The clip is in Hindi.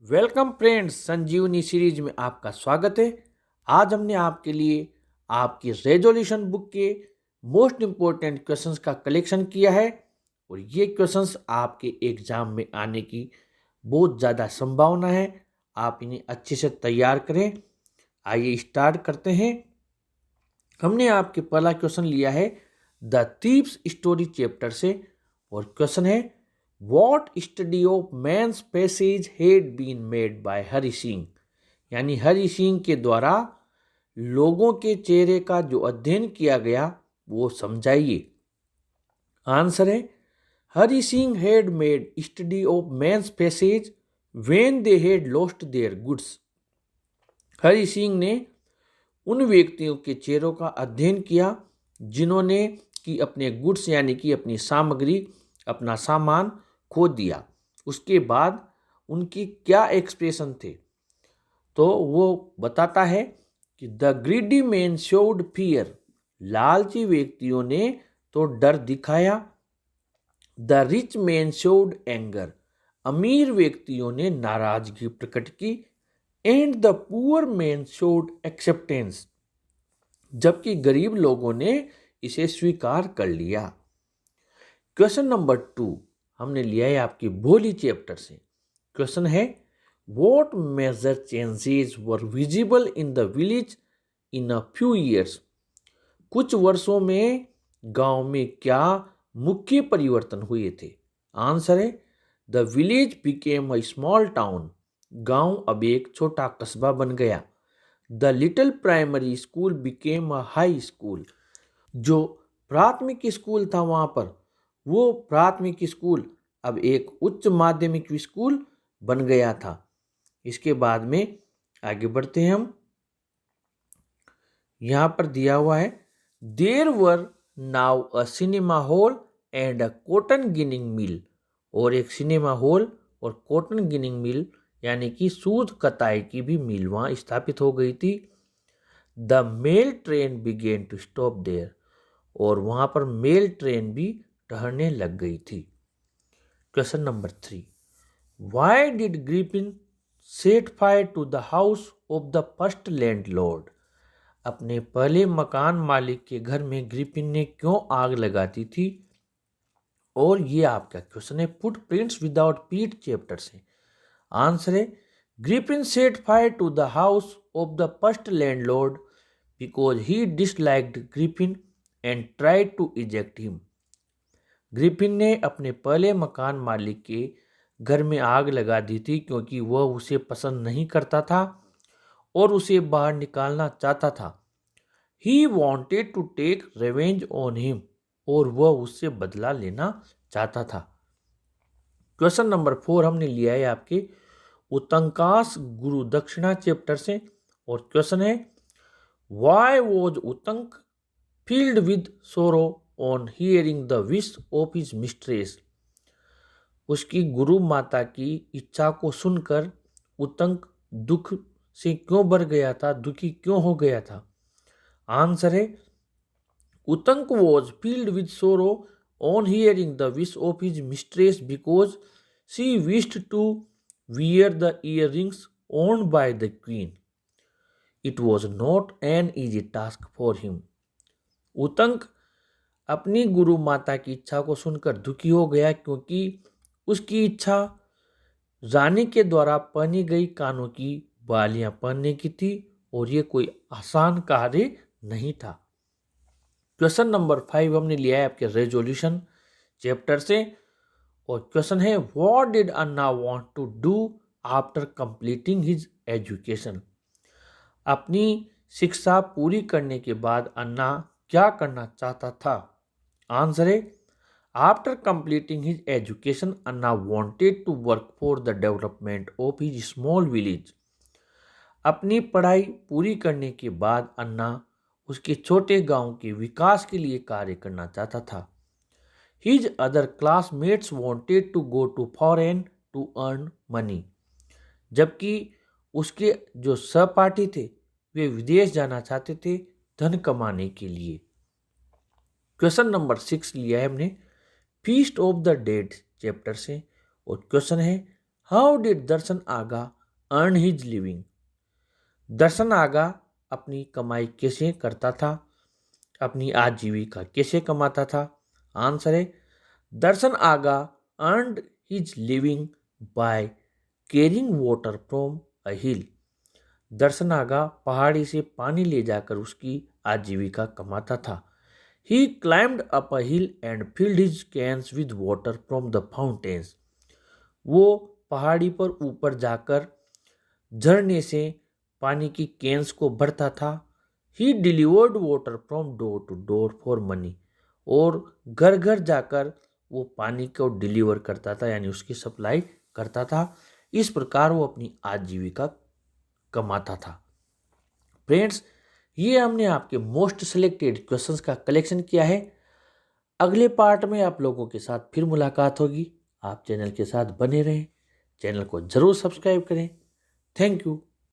वेलकम फ्रेंड्स, संजीवनी सीरीज में आपका स्वागत है। आज हमने आपके लिए आपकी रेजोल्यूशन बुक के मोस्ट इम्पोर्टेंट क्वेश्चंस का कलेक्शन किया है और ये क्वेश्चंस आपके एग्जाम में आने की बहुत ज़्यादा संभावना है। आप इन्हें अच्छे से तैयार करें। आइए स्टार्ट करते हैं। हमने आपके पहला क्वेश्चन लिया है द थीव्स स्टोरी चैप्टर से और क्वेश्चन है What study of man's passage had been made by Hari Singh, यानी हरि सिंह के द्वारा लोगों के चेहरे का जो अध्ययन किया गया वो समझाइए। आंसर है Hari Singh had made study of men's passage when they had lost their goods. Hari Singh ने उन व्यक्तियों के चेहरों का अध्ययन किया जिन्होंने कि अपने गुड्स यानी कि अपनी सामग्री, अपना सामान खो दिया। उसके बाद उनकी क्या एक्सप्रेशन थे, तो वो बताता है कि the greedy man showed fear, लालची व्यक्तियों ने तो डर दिखाया। The rich man showed anger, अमीर व्यक्तियों ने नाराजगी प्रकट की। And the poor man showed acceptance, जबकि गरीब लोगों ने इसे स्वीकार कर लिया। क्वेश्चन नंबर 2 हमने लिया है आपकी भोली चैप्टर से। क्वेश्चन है what major changes were visible in the village in a few years. कुछ वर्षों में गांव में क्या मुख्य परिवर्तन हुए थे। आंसर है the village became a small town, गांव अब एक छोटा कस्बा बन गया। The little primary school became a high school, जो प्राथमिक स्कूल था वहां पर वो प्राथमिक स्कूल अब एक उच्च माध्यमिक स्कूल बन गया था। इसके बाद में आगे बढ़ते हैं हम। यहां पर दिया हुआ है there were now a cinema hall and a cotton ginning mill, और एक सिनेमा हॉल और कॉटन गिनिंग मिल यानी कि सूत कताई की भी मिल वहां स्थापित हो गई थी। The mail train began to stop there, और वहां पर मेल ट्रेन भी ठहरने लग गई थी। Question number 3 why did Griffin set fire to the house of the first landlord. अपने पहले मकान मालिक के घर में ग्रिफिन ने क्यों आग लगाती थी, और ये आपका क्वेश्चन है फुटप्रिंट्स विदाउट पीट चैप्टर से। आंसर है Griffin set fire to the house of the first landlord because he disliked Griffin and tried to eject him. Griffin ने अपने पहले मकान मालिक के घर में आग लगा दी थी क्योंकि वह उसे पसंद नहीं करता था और उसे बाहर निकालना चाहता था। He wanted to take revenge on him, और वह उससे बदला लेना चाहता था। क्वेश्चन नंबर 4 हमने लिया है आपके उतंकास गुरु दक्षिणा चैप्टर से और क्वेश्चन है why was उतंक field with sorrow on hearing the wish of his mistress. उसकी गुरु माता की इच्छा को सुनकर उतंक दुख से क्यों भर गया था, दुखी क्यों हो गया था। आंसर है Utanka was filled with sorrow on hearing the wish of his mistress because she wished to wear the earrings owned by the queen. It was not an easy task for him. Utanka अपनी गुरु माता की इच्छा को सुनकर दुखी हो गया क्योंकि उसकी इच्छा रानी के द्वारा पहनी गई कानों की बालियां पहनने की थी और ये कोई आसान कार्य नहीं था। क्वेश्चन नंबर 5 हमने लिया है आपके रेजोल्यूशन चैप्टर से और क्वेश्चन है what did Anna want to do after completing his education. अपनी शिक्षा पूरी करने के बाद अन्ना क्या करना चाहता था। आंसर है after completing his education Anna wanted to work for the development of his small village. अपनी पढ़ाई पूरी करने के बाद अन्ना उसके छोटे गांव के विकास के लिए कार्य करना चाहता था। His other classmates wanted to go to foreign to earn money, जबकि उसके जो सहपाठी थे वे विदेश जाना चाहते थे धन कमाने के लिए। क्वेश्चन नंबर 6 लिया है हमने feast of the dead chapter से और क्वेश्चन है how did Darshan Aga earn his living? Darshan Aga अपनी कमाई कैसे करता था, अपनी आजीविका कैसे कमाता था? आंसर है Darshan Aga earned his living by carrying water from a hill. Darshan Aga पहाड़ी से पानी ले जाकर उसकी आजीविका कमाता था। He climbed up a hill and filled his cans with water from the fountains. वो पहाड़ी पर ऊपर जाकर झरने से पानी की कैंस को भरता था। He delivered water from door to door for money. और घर घर जाकर वो पानी को डिलीवर करता था, यानी उसकी सप्लाई करता था। इस प्रकार वो अपनी आजीविका कमाता था। फ्रेंड्स, ये हमने आपके मोस्ट सिलेक्टेड क्वेश्चंस का कलेक्शन किया है। अगले पार्ट में आप लोगों के साथ फिर मुलाकात होगी। आप चैनल के साथ बने रहें, चैनल को जरूर सब्सक्राइब करें। Thank you.